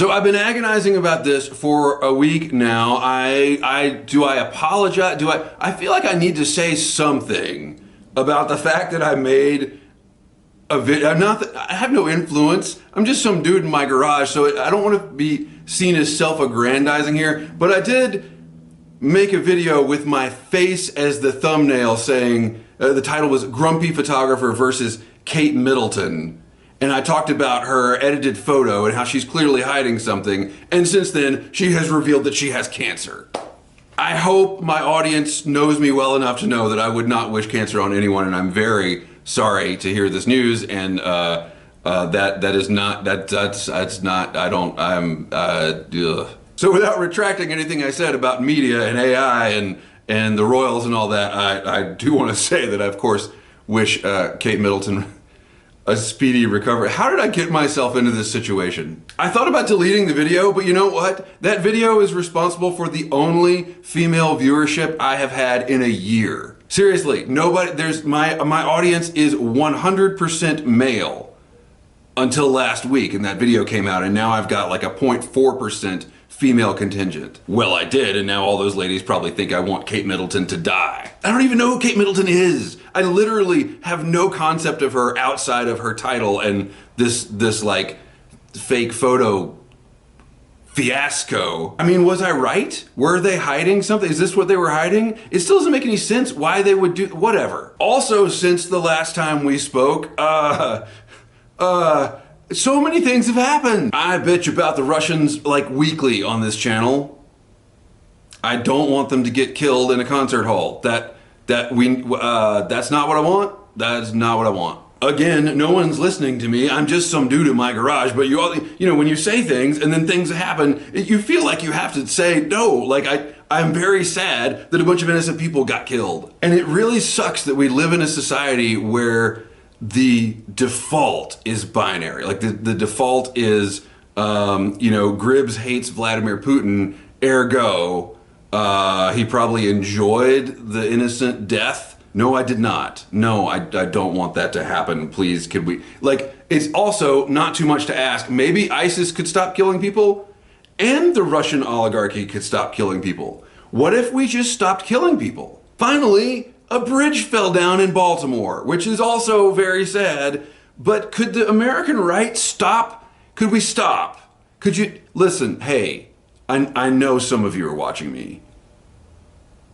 So I've been agonizing about this for a week now. Do I apologize? I feel like I need to say something about the fact that I made a video. I have no influence. I'm just some dude in my garage, so I don't want to be seen as self-aggrandizing here. But I did make a video with my face as the thumbnail saying, the title was Grumpy Photographer versus Kate Middleton. And I talked about her edited photo and how she's clearly hiding something. And since then, she has revealed that she has cancer. I hope my audience knows me well enough to know that I would not wish cancer on anyone, and I'm very sorry to hear this news. And that's not. I don't. I'm. Ugh. So without retracting anything I said about media and AI and the royals and all that, I do want to say that I of course wish Kate Middleton a speedy recovery. How did I get myself into this situation? I thought about deleting the video, but you know what? That video is responsible for the only female viewership I have had in a year. Seriously, nobody, my audience is 100% male until last week, and that video came out, and now I've got like a 0.4% female contingent. Well, I did, and now all those ladies probably think I want Kate Middleton to die. I don't even know who Kate Middleton is. I literally have no concept of her outside of her title and this like fake photo fiasco. I mean, was I right? Were they hiding something? Is this what they were hiding? It still doesn't make any sense why they would do, whatever. Also, since the last time we spoke, so many things have happened. I bitch about the Russians like weekly on this channel. I don't want them to get killed in a concert hall. That's not what I want. That's not what I want. Again, no one's listening to me. I'm just some dude in my garage, but you know, when you say things and then things happen, you feel like you have to say no. Like I'm very sad that a bunch of innocent people got killed. And it really sucks that we live in a society where the default is binary. Like the default is, you know, Gribbs hates Vladimir Putin, ergo, he probably enjoyed the innocent death. No, I did not. No, I don't want that to happen. Please, could we? Like, it's also not too much to ask. Maybe ISIS could stop killing people and the Russian oligarchy could stop killing people. What if we just stopped killing people? Finally, a bridge fell down in Baltimore, which is also very sad, but could the American right stop? Could we stop? Could you, listen, hey, I know some of you are watching me.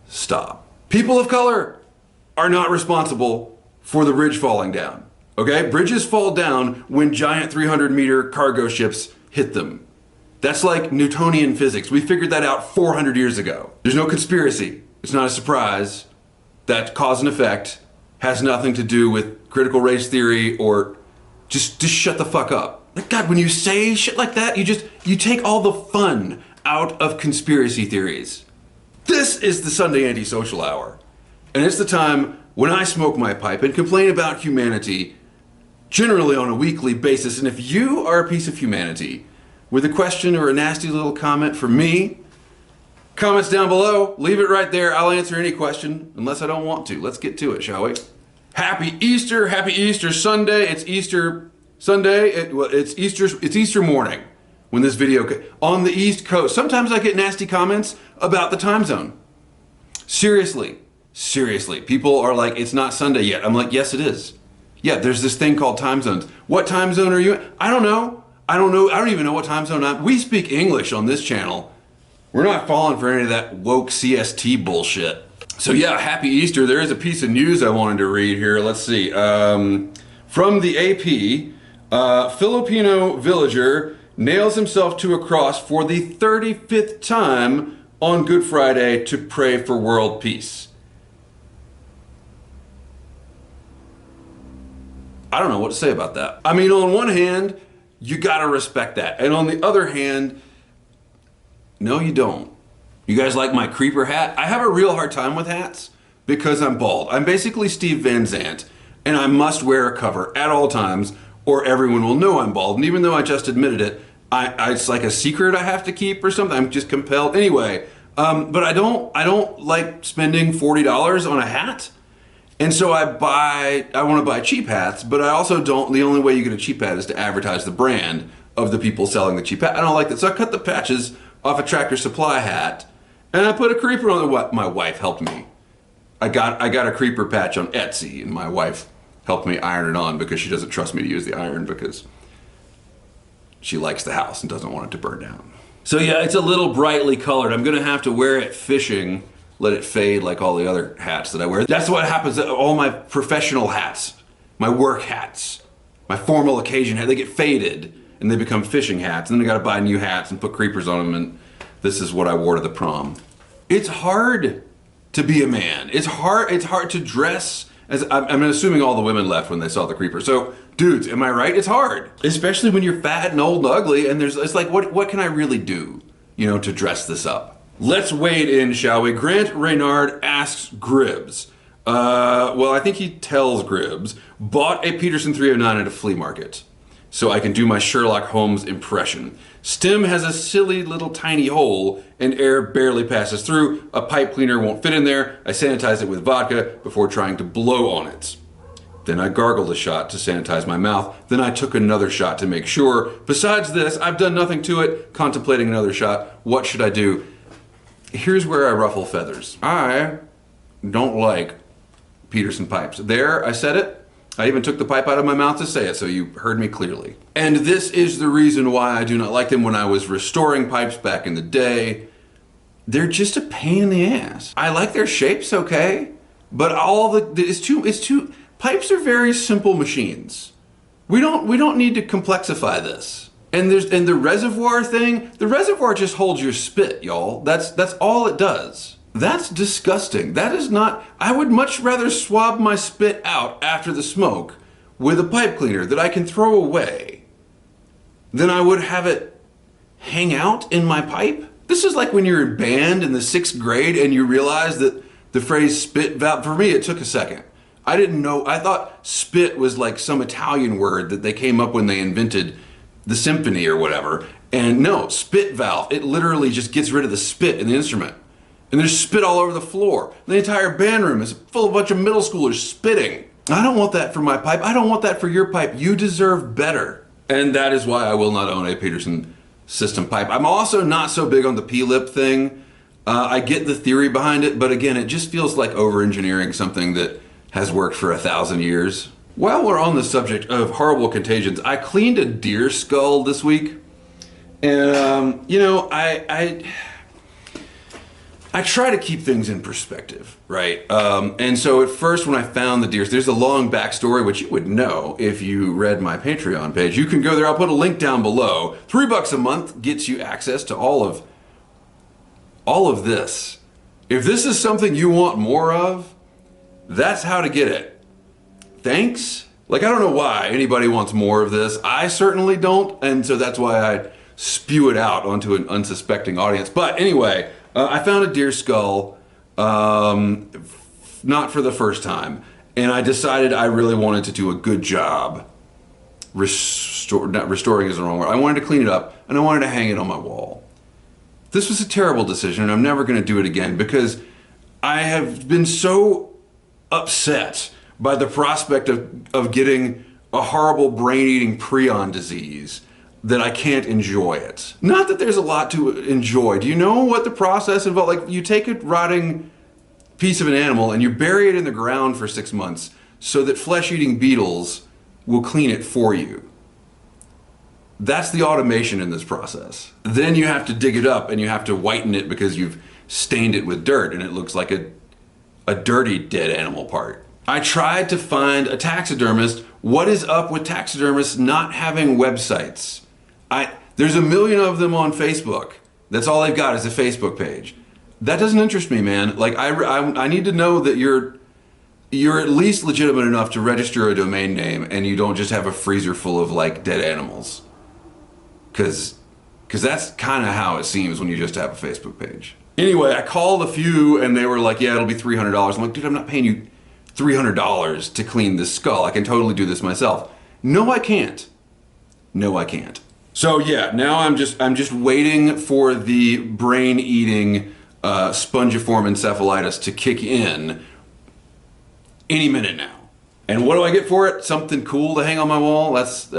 Stop. People of color are not responsible for the bridge falling down, okay? Bridges fall down when giant 300-meter cargo ships hit them. That's like Newtonian physics. We figured that out 400 years ago. There's no conspiracy. It's not a surprise. That cause and effect has nothing to do with critical race theory or just shut the fuck up. Like, God, when you say shit like that, you take all the fun out of conspiracy theories. This is the Sunday Anti-Social Hour. And it's the time when I smoke my pipe and complain about humanity generally on a weekly basis. And if you are a piece of humanity with a question or a nasty little comment for me, comments down below, leave it right there. I'll answer any question, unless I don't want to. Let's get to it, shall we? Happy Easter Sunday. It's Easter Sunday. It's Easter morning when this video, on the East Coast. Sometimes I get nasty comments about the time zone. Seriously, people are like, it's not Sunday yet. I'm like, yes, it is. Yeah, there's this thing called time zones. What time zone are you in? I don't know. I don't even know what time zone I'm. We speak English on this channel. We're not falling for any of that woke CST bullshit. So yeah, happy Easter. There is a piece of news I wanted to read here. Let's see. From the AP, Filipino villager nails himself to a cross for the 35th time on Good Friday to pray for world peace. I don't know what to say about that. I mean, on one hand, you gotta respect that. And on the other hand, no, you don't. You guys like my creeper hat? I have a real hard time with hats because I'm bald. I'm basically Steve Van Zandt, and I must wear a cover at all times or everyone will know I'm bald. And even though I just admitted it, it's like a secret I have to keep or something. I'm just compelled. Anyway, but I don't like spending $40 on a hat. And so I want to buy cheap hats, but I also don't, the only way you get a cheap hat is to advertise the brand of the people selling the cheap hat. I don't like that. So I cut the patches off a Tractor Supply hat and I put a creeper on it. My wife helped me. I got a creeper patch on Etsy and my wife helped me iron it on because she doesn't trust me to use the iron because she likes the house and doesn't want it to burn down. So yeah, it's a little brightly colored. I'm gonna have to wear it fishing, let it fade like all the other hats that I wear. That's what happens to all my professional hats, my work hats, my formal occasion hats. They get faded and they become fishing hats. And then I gotta buy new hats and put creepers on them, and this is what I wore to the prom. It's hard to be a man. It's hard to dress as, I'm assuming all the women left when they saw the creeper. So dudes, am I right? It's hard. Especially when you're fat and old and ugly and it's like, what can I really do, to dress this up? Let's wade in, shall we? Grant Reynard asks Gribbs. Well, I think he tells Gribbs, bought a Peterson 309 at a flea market so I can do my Sherlock Holmes impression. Stem has a silly little tiny hole and air barely passes through. A pipe cleaner won't fit in there. I sanitize it with vodka before trying to blow on it. Then I gargled a shot to sanitize my mouth. Then I took another shot to make sure. Besides this, I've done nothing to it. Contemplating another shot. What should I do? Here's where I ruffle feathers. I don't like Peterson pipes. There, I said it. I even took the pipe out of my mouth to say it, so you heard me clearly. And this is the reason why I do not like them. When I was restoring pipes back in the day, they're just a pain in the ass. I like their shapes, okay, but it's too. Pipes are very simple machines. We don't need to complexify this. And the reservoir thing. The reservoir just holds your spit, y'all. That's all it does. That's disgusting. That is not, I would much rather swab my spit out after the smoke with a pipe cleaner that I can throw away than I would have it hang out in my pipe. This is like when you're in band in the 6th grade and you realize that the phrase spit valve, for me it took a second. I didn't know, I thought spit was like some Italian word that they came up when they invented the symphony or whatever. And no, spit valve, it literally just gets rid of the spit in the instrument. And there's spit all over the floor. The entire band room is full of a bunch of middle schoolers spitting. I don't want that for my pipe. I don't want that for your pipe. You deserve better. And that is why I will not own a Peterson system pipe. I'm also not so big on the P-lip thing. I get the theory behind it, but again, it just feels like over-engineering something that has worked for 1,000 years. While we're on the subject of horrible contagions, I cleaned a deer skull this week. And, I try to keep things in perspective, right? And so at first when I found the deers, there's a long backstory, which you would know if you read my Patreon page. You can go there, I'll put a link down below. $3 a month gets you access to all of this. If this is something you want more of, that's how to get it. Thanks. Like, I don't know why anybody wants more of this. I certainly don't, and so that's why I spew it out onto an unsuspecting audience. But anyway, I found a deer skull, not for the first time, and I decided I really wanted to do a good job. Restoring is the wrong word. I wanted to clean it up, and I wanted to hang it on my wall. This was a terrible decision, and I'm never going to do it again because I have been so upset by the prospect of getting a horrible brain-eating prion disease that I can't enjoy it. Not that there's a lot to enjoy. Do you know what the process involved? Like, you take a rotting piece of an animal and you bury it in the ground for 6 months so that flesh-eating beetles will clean it for you. That's the automation in this process. Then you have to dig it up and you have to whiten it because you've stained it with dirt and it looks like a dirty dead animal part. I tried to find a taxidermist. What is up with taxidermists not having websites? There's a million of them on Facebook. That's all they've got is a Facebook page. That doesn't interest me, man. Like, I need to know that you're at least legitimate enough to register a domain name and you don't just have a freezer full of like dead animals. Cause that's kind of how it seems when you just have a Facebook page. Anyway, I called a few and they were like, yeah, it'll be $300. I'm like, dude, I'm not paying you $300 to clean this skull. I can totally do this myself. No, I can't. No, I can't. So yeah, now I'm just waiting for the brain-eating spongiform encephalitis to kick in any minute now. And what do I get for it? Something cool to hang on my wall. That's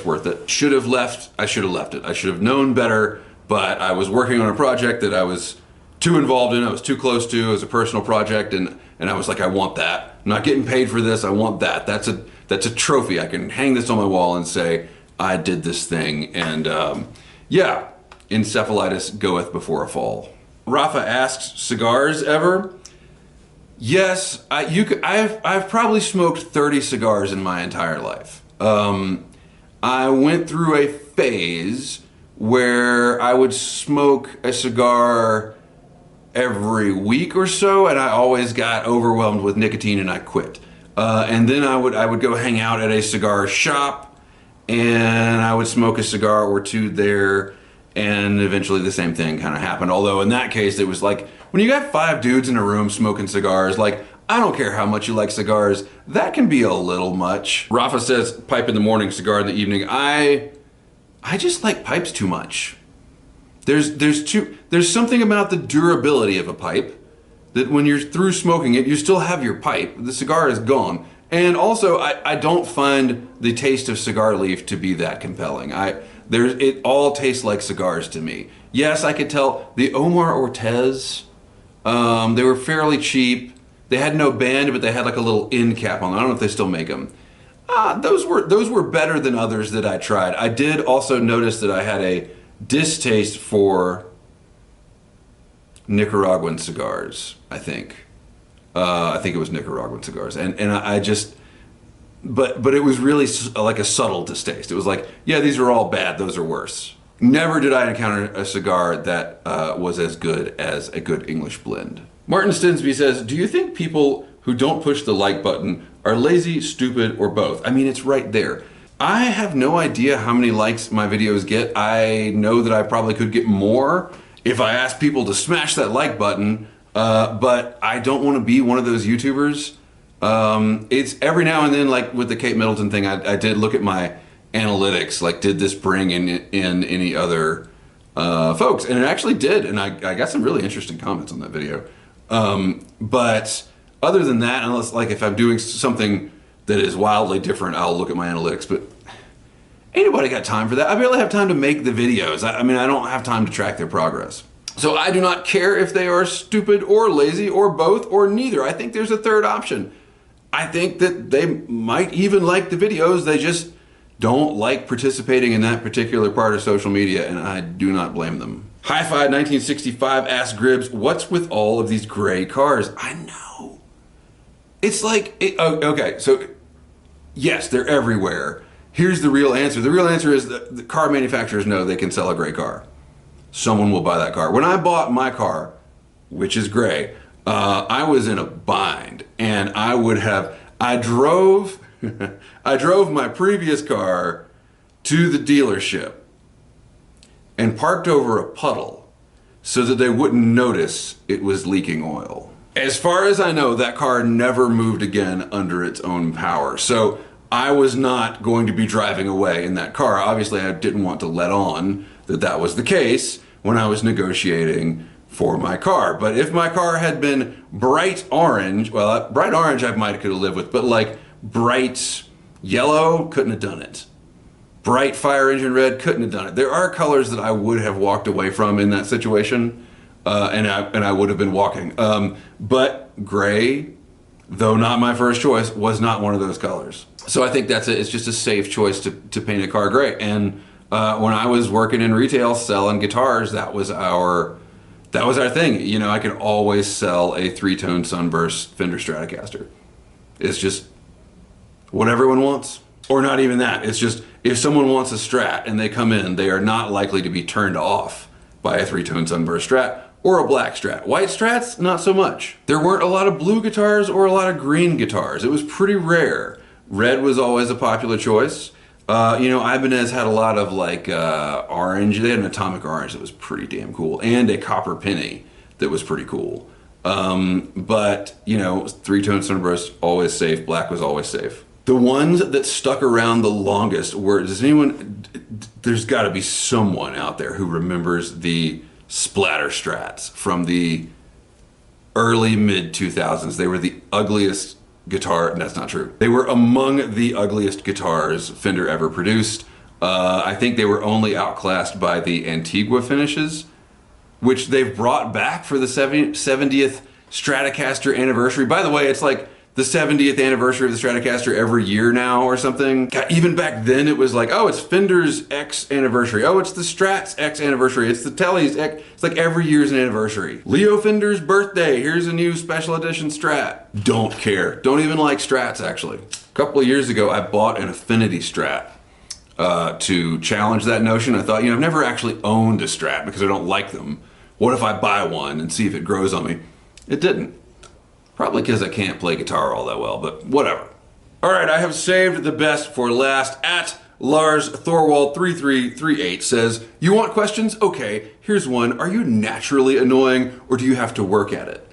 worth it. Should have left. I should have left it. I should have known better. But I was working on a project that I was too involved in. I was too close to. It was a personal project, and I was like, I want that. I'm not getting paid for this. I want that. That's a trophy. I can hang this on my wall and say I did this thing. And yeah, encephalitis goeth before a fall. Rafa asks, cigars ever? Yes, I've probably smoked 30 cigars in my entire life. I went through a phase where I would smoke a cigar every week or so, and I always got overwhelmed with nicotine and I quit. And then I would go hang out at a cigar shop, and I would smoke a cigar or two there, and eventually the same thing kind of happened. Although in that case, it was like, when you got 5 dudes in a room smoking cigars, like, I don't care how much you like cigars, that can be a little much. Rafa says, pipe in the morning, cigar in the evening. I just like pipes too much. There's something about the durability of a pipe that when you're through smoking it, you still have your pipe. The cigar is gone. And also, I don't find the taste of cigar leaf to be that compelling. It all tastes like cigars to me. Yes, I could tell the Omar Ortez, they were fairly cheap. They had no band, but they had like a little end cap on them. I don't know if they still make them. Those were better than others that I tried. I did also notice that I had a distaste for Nicaraguan cigars, I think. I think it was Nicaraguan cigars. And I just, but it was really like a subtle distaste. It was like, yeah, these are all bad, those are worse. Never did I encounter a cigar that was as good as a good English blend. Martin Stinsby says, do you think people who don't push the like button are lazy, stupid, or both? I mean, it's right there. I have no idea how many likes my videos get. I know that I probably could get more if I asked people to smash that like button, but I don't want to be one of those YouTubers. It's every now and then, like with the Kate Middleton thing, I did look at my analytics, like did this bring in any other folks? And it actually did, and I got some really interesting comments on that video. But other than that, unless like if I'm doing something that is wildly different, I'll look at my analytics, but ain't nobody got time for that. I barely have time to make the videos. I mean, I don't have time to track their progress. So I do not care if they are stupid or lazy or both or neither. I think there's a third option. I think that they might even like the videos, they just don't like participating in that particular part of social media, and I do not blame them. Hi-Fi 1965 asks Gribbs, what's with all of these gray cars? I know. It's like, okay, so yes, they're everywhere. Here's the real answer. The real answer is that the car manufacturers know they can sell a gray car. Someone will buy that car. When I bought my car, which is gray, I was in a bind, and I drove my previous car to the dealership and parked over a puddle so that they wouldn't notice it was leaking oil. As far as I know, that car never moved again under its own power. So I was not going to be driving away in that car. Obviously, I didn't want to let on that that was the case when I was negotiating for my car. But if my car had been bright orange, well, bright orange I might could have lived with, but like bright yellow, couldn't have done it. Bright fire engine red, couldn't have done it. There are colors that I would have walked away from in that situation, and I would have been walking. But gray, though not my first choice, was not one of those colors. So I think it's just a safe choice to paint a car gray. And when I was working in retail selling guitars, that was our thing. You know, I could always sell a 3-tone Sunburst Fender Stratocaster. It's just what everyone wants. Or not even that. It's just if someone wants a Strat and they come in, they are not likely to be turned off by a 3-tone Sunburst Strat or a black Strat. White Strats, not so much. There weren't a lot of blue guitars or a lot of green guitars. It was pretty rare. Red was always a popular choice. You know, Ibanez had a lot of like orange. They had an atomic orange that was pretty damn cool, and a copper penny that was pretty cool. But you know, 3-tone Sunburst, always safe. Black was always safe. The ones that stuck around the longest were, there's gotta be someone out there who remembers the Splatter Strats from the early mid 2000s. They were the ugliest guitar, and that's not true. They were among the ugliest guitars Fender ever produced. I think they were only outclassed by the Antigua finishes, which they've brought back for the 70th Stratocaster anniversary. By the way, it's like the 70th anniversary of the Stratocaster every year now or something. God, even back then it was like, oh, it's Fender's X anniversary. Oh, it's the Strat's X anniversary. It's the Tele's X. It's like every year's an anniversary. Leo Fender's birthday. Here's a new special edition Strat. Don't care. Don't even like Strats, actually. A couple of years ago, I bought an Affinity Strat to challenge that notion. I thought, I've never actually owned a Strat because I don't like them. What if I buy one and see if it grows on me? It didn't. Probably because I can't play guitar all that well, but whatever. All right, I have saved the best for last. At Lars Thorwald 3338 says, you want questions? Okay, here's one. Are you naturally annoying or do you have to work at it?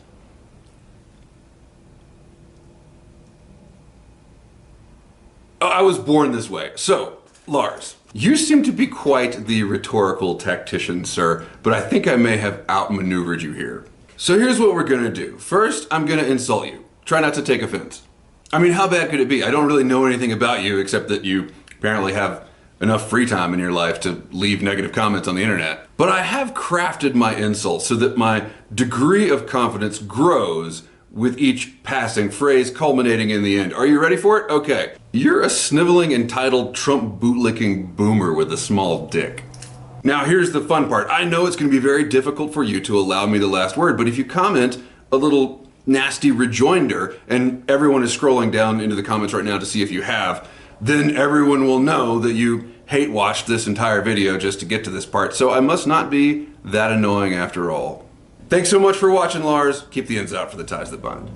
Oh, I was born this way. So, Lars, you seem to be quite the rhetorical tactician, sir, but I think I may have outmaneuvered you here. So here's what we're gonna do. First, I'm gonna insult you. Try not to take offense. I mean, how bad could it be? I don't really know anything about you except that you apparently have enough free time in your life to leave negative comments on the internet. But I have crafted my insult so that my degree of confidence grows with each passing phrase, culminating in the end. Are you ready for it? Okay. You're a sniveling, entitled, Trump bootlicking boomer with a small dick. Now here's the fun part. I know it's going to be very difficult for you to allow me the last word, but if you comment a little nasty rejoinder, and everyone is scrolling down into the comments right now to see if you have, then everyone will know that you hate watched this entire video just to get to this part, so I must not be that annoying after all. Thanks so much for watching, Lars. Keep the ends out for the ties that bind.